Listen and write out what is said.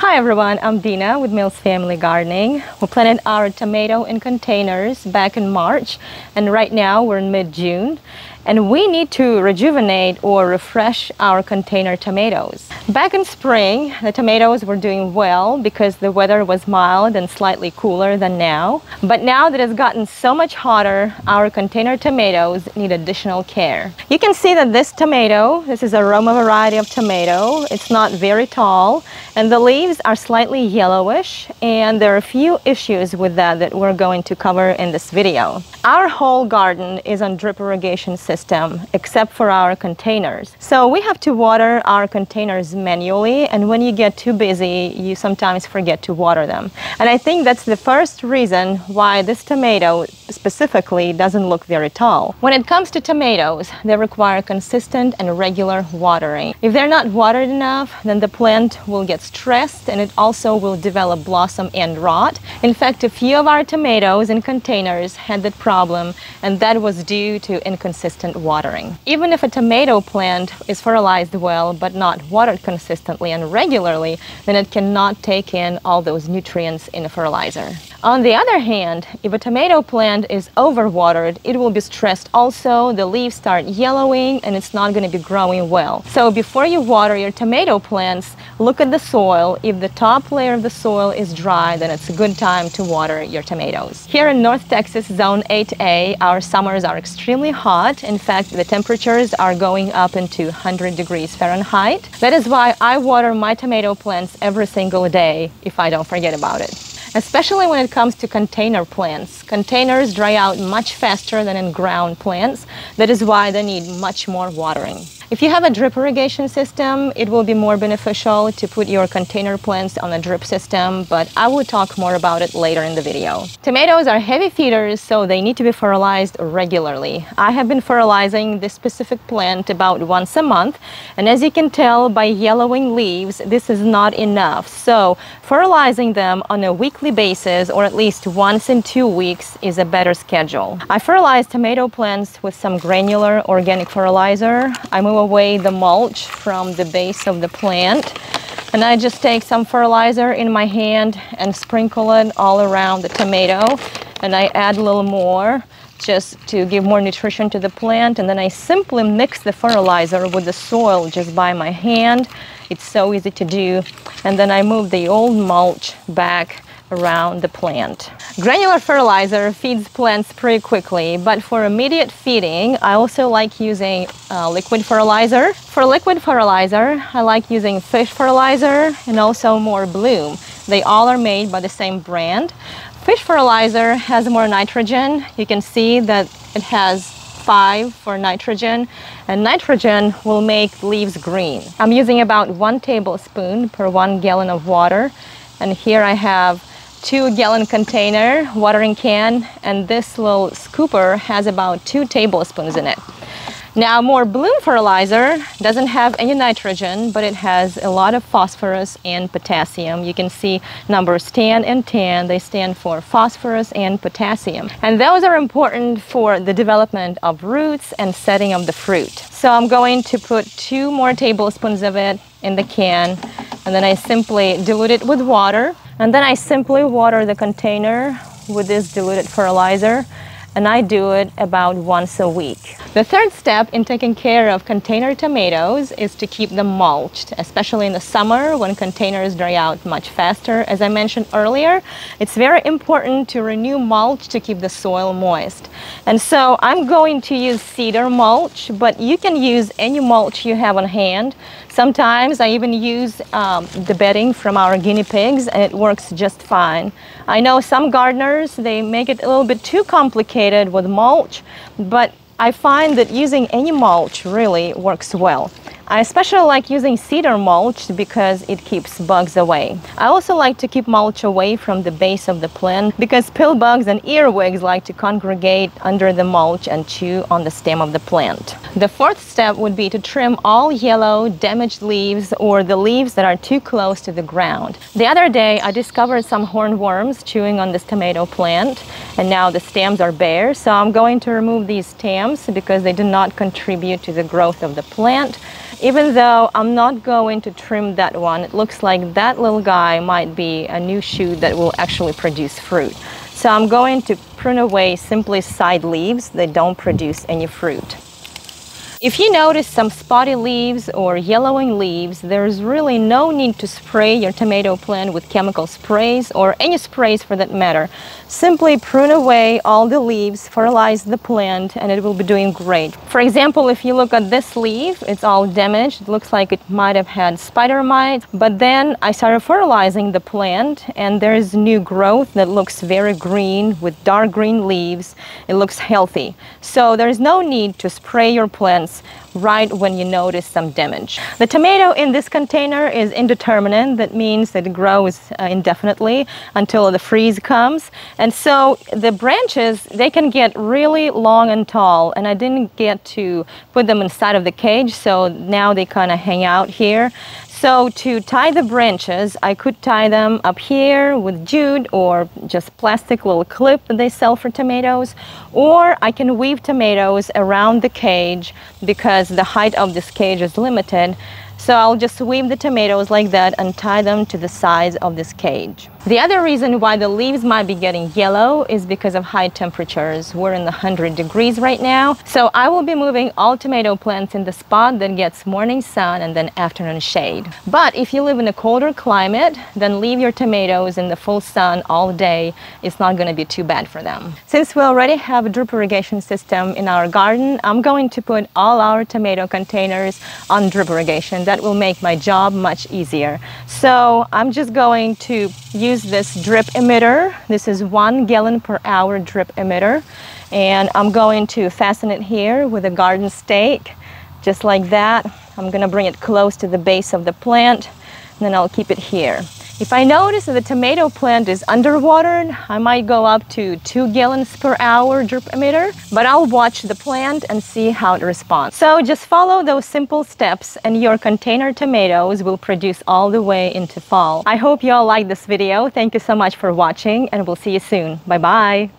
Hi everyone, I'm Dina with Mills Family Gardening. We planted our tomato in containers back in March, and right now we're in mid-June. And we need to rejuvenate or refresh our container tomatoes. Back in spring, the tomatoes were doing well because the weather was mild and slightly cooler than now. But now that it's gotten so much hotter, our container tomatoes need additional care. You can see that this is a Roma variety of tomato. It's not very tall, and the leaves are slightly yellowish, and there are a few issues with that we're going to cover in this video. Our whole garden is on drip irrigation system, except for our containers. So we have to water our containers manually, and when you get too busy, you sometimes forget to water them. And I think that's the first reason why this tomato specifically doesn't look very tall. When it comes to tomatoes, they require consistent and regular watering. If they're not watered enough, then the plant will get stressed, and it also will develop blossom and rot. In fact, a few of our tomatoes in containers had that problem, and that was due to inconsistent watering. Even if a tomato plant is fertilized well but not watered consistently and regularly, then it cannot take in all those nutrients in a fertilizer. On the other hand, if a tomato plant is overwatered, it will be stressed also. The leaves start yellowing and it's not going to be growing well. So before you water your tomato plants, look at the soil. If the top layer of the soil is dry, then it's a good time to water your tomatoes. Here in North Texas, Zone 8A, our summers are extremely hot. In fact, the temperatures are going up into 100 degrees Fahrenheit. That is why I water my tomato plants every single day if I don't forget about it. Especially when it comes to container plants. Containers dry out much faster than in ground plants. That is why they need much more watering. If you have a drip irrigation system, it will be more beneficial to put your container plants on a drip system, but I will talk more about it later in the video. Tomatoes are heavy feeders, so they need to be fertilized regularly. I have been fertilizing this specific plant about once a month, and as you can tell by yellowing leaves, this is not enough. So fertilizing them on a weekly basis, or at least once in 2 weeks, is a better schedule. I fertilize tomato plants with some granular organic fertilizer. I move away the mulch from the base of the plant, and I just take some fertilizer in my hand and sprinkle it all around the tomato, and I add a little more just to give more nutrition to the plant, and then I simply mix the fertilizer with the soil just by my hand. It's so easy to do, and then I move the old mulch back around the plant. Granular fertilizer feeds plants pretty quickly, but for immediate feeding, I also like using liquid fertilizer. For liquid fertilizer, I like using fish fertilizer and also More Bloom. They all are made by the same brand. Fish fertilizer has more nitrogen. You can see that it has 5 for nitrogen, and nitrogen will make leaves green. I'm using about 1 tablespoon per 1 gallon of water, and here I have 2-gallon container watering can, and this little scooper has about 2 tablespoons in it. Now, More Bloom fertilizer doesn't have any nitrogen, but it has a lot of phosphorus and potassium. You can see numbers 10 and 10. They stand for phosphorus and potassium. And those are important for the development of roots and setting of the fruit. So I'm going to put 2 more tablespoons of it in the can, and then I simply dilute it with water. And then I simply water the container with this diluted fertilizer, and I do it about once a week. The third step in taking care of container tomatoes is to keep them mulched, especially in the summer when containers dry out much faster. As I mentioned earlier, it's very important to renew mulch to keep the soil moist. And so I'm going to use cedar mulch, but you can use any mulch you have on hand. Sometimes I even use the bedding from our guinea pigs, and it works just fine. I know some gardeners, they make it a little bit too complicated with mulch, but I find that using any mulch really works well. I especially like using cedar mulch because it keeps bugs away. I also like to keep mulch away from the base of the plant because pill bugs and earwigs like to congregate under the mulch and chew on the stem of the plant. The fourth step would be to trim all yellow, damaged leaves or the leaves that are too close to the ground. The other day I discovered some hornworms chewing on this tomato plant, and now the stems are bare, so I'm going to remove these stems because they do not contribute to the growth of the plant. even though I'm not going to trim that one. It looks like that little guy might be a new shoot that will actually produce fruit. So I'm going to prune away simply side leaves that don't produce any fruit. If you notice some spotty leaves or yellowing leaves, there's really no need to spray your tomato plant with chemical sprays or any sprays for that matter. Simply prune away all the leaves, fertilize the plant, and it will be doing great. For example, if you look at this leaf, it's all damaged. It looks like it might have had spider mites, but then I started fertilizing the plant and there's new growth that looks very green with dark green leaves. It looks healthy. So there's no need to spray your plants right when you notice some damage. The tomato in this container is indeterminate. That means that it grows indefinitely until the freeze comes. And so the branches, they can get really long and tall, and I didn't get to put them inside of the cage, so now they kind of hang out here. So to tie the branches, I could tie them up here with jute or just plastic little clip that they sell for tomatoes, or I can weave tomatoes around the cage because the height of this cage is limited. So I'll just weave the tomatoes like that and tie them to the sides of this cage. The other reason why the leaves might be getting yellow is because of high temperatures. We're in the 100 degrees right now. So I will be moving all tomato plants in the spot that gets morning sun and then afternoon shade. But if you live in a colder climate, then leave your tomatoes in the full sun all day. It's not going to be too bad for them. Since we already have a drip irrigation system in our garden, I'm going to put all our tomato containers on drip irrigation. That will make my job much easier. So I'm just going to use this drip emitter. This is 1 gallon per hour drip emitter, and I'm going to fasten it here with a garden stake, just like that. I'm going to bring it close to the base of the plant, and then I'll keep it here. If I notice that the tomato plant is underwatered, I might go up to 2 gallons per hour drip emitter, but I'll watch the plant and see how it responds. So just follow those simple steps and your container tomatoes will produce all the way into fall. I hope you all liked this video. Thank you so much for watching, and we'll see you soon. Bye-bye.